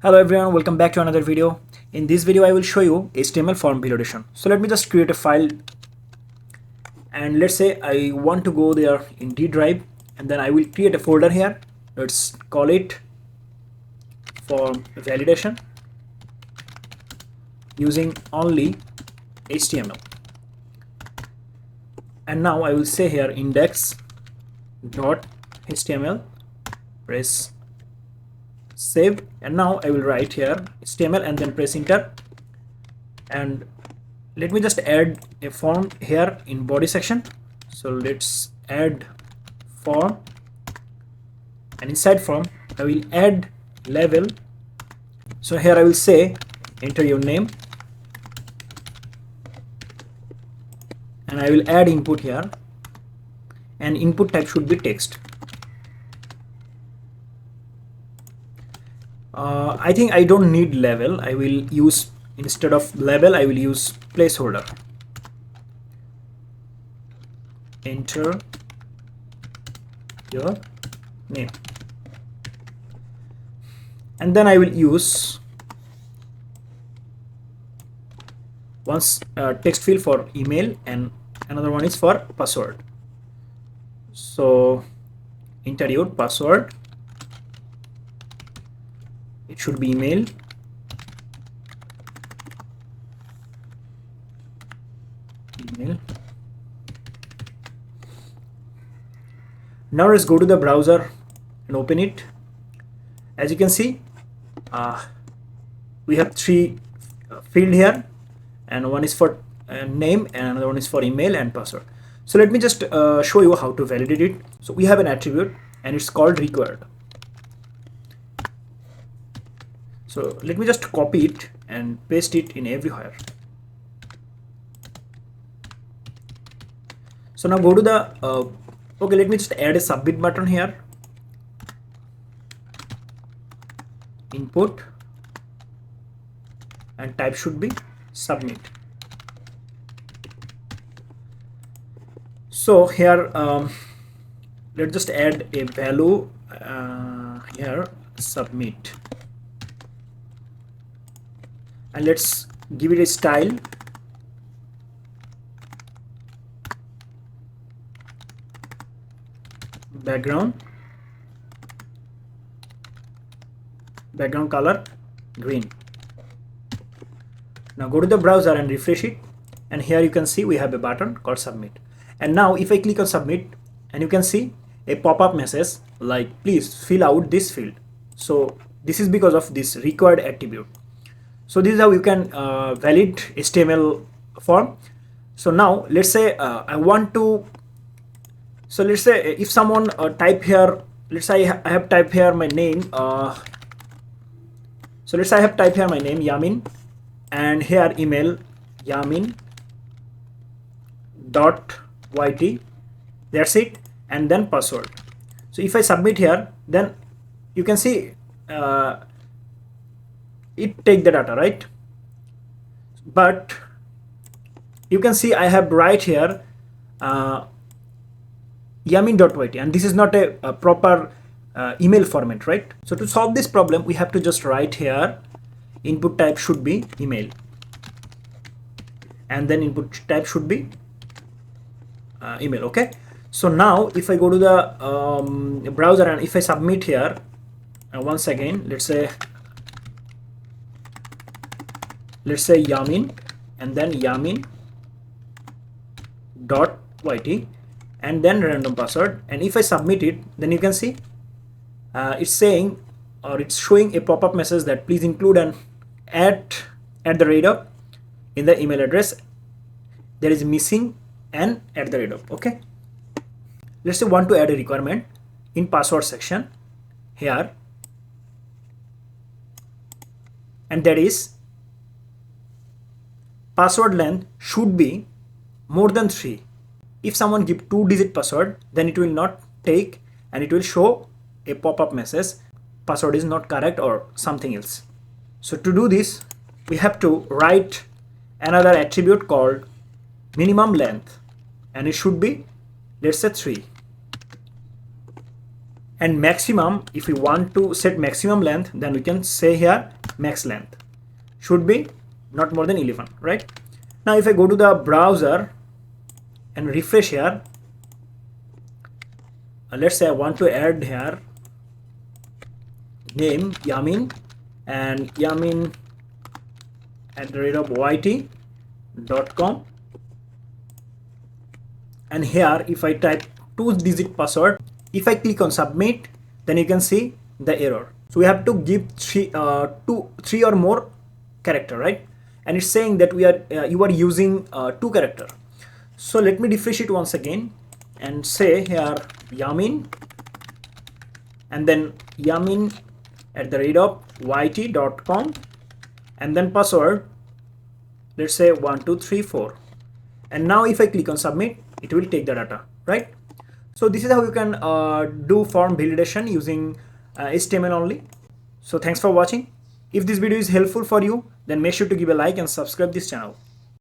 Hello everyone, welcome back to another video. In this video I will show you HTML form validation. So let me just create a file, and let's say I want to go there in D drive, and then I will create a folder here. Let's call it form validation using only HTML. And now I will say here index.html, press save, and now I will write here HTML and then press enter. And let me just add a form here in body section. So let's add form, and inside form I will add label. So here I will say enter your name, and I will add input here, and input type should be text. I think I don't need label. I will use, instead of label, I will use placeholder. Enter your name, and then I will use once text field for email, and another one is for password. So enter your password. It should be email. Now let's go to the browser and open it. As you can see, we have three field here, and one is for name, and another one is for email and password. So let me just show you how to validate it. So we have an attribute and it's called required. So let me just copy it and paste it in everywhere. So now go to the okay, let me just add a submit button here. Input, and type should be submit. So here let's just add a value here, submit, and let's give it a style. Background color green. Now go to the browser and refresh it, and here you can see we have a button called submit. And now if I click on submit, and you can see a pop-up message like please fill out this field. So this is because of this required attribute. So this is how you can validate HTML form. So now let's say I want to, so let's say if someone type here, let's say I have typed here my name, so let's say I have typed here my name Yamin, and here email yamin.yt, that's it, and then password. So if I submit here, then you can see it take the data, right? But you can see I have right here yamin.yt, and this is not a proper email format, right? So to solve this problem, we have to just write here input type should be email, and then input type should be email. Okay, so now if I go to the browser and if I submit here, once again let's say Yamin, and then yamin.yt, and then random password, and if I submit it, then you can see it's saying, or it's showing a pop-up message that please include an at the rate of in the email address. There is missing an at the rate of. Okay, let's say want to add a requirement in password section here, and that is password length should be more than 3. If someone give 2-digit password, then it will not take, and it will show a pop-up message password is not correct or something else. So to do this, we have to write another attribute called minimum length, and it should be, let's say, 3. And maximum, if we want to set maximum length, then we can say here max length should be not more than 11, right? Now if I go to the browser and refresh here, let's say I want to add here name Yamin and Yamin @yt.com, and here if I type 2-digit password, if I click on submit, then you can see the error. So we have to give three or more character, right? And it's saying that you are using 2 character. So let me refresh it once again and say here Yamin and then Yamin @yt.com and then password, let's say 1234. And now if I click on submit, it will take the data, right? So this is how you can do form validation using HTML only. So thanks for watching. If this video is helpful for you, then make sure to give a like and subscribe this channel.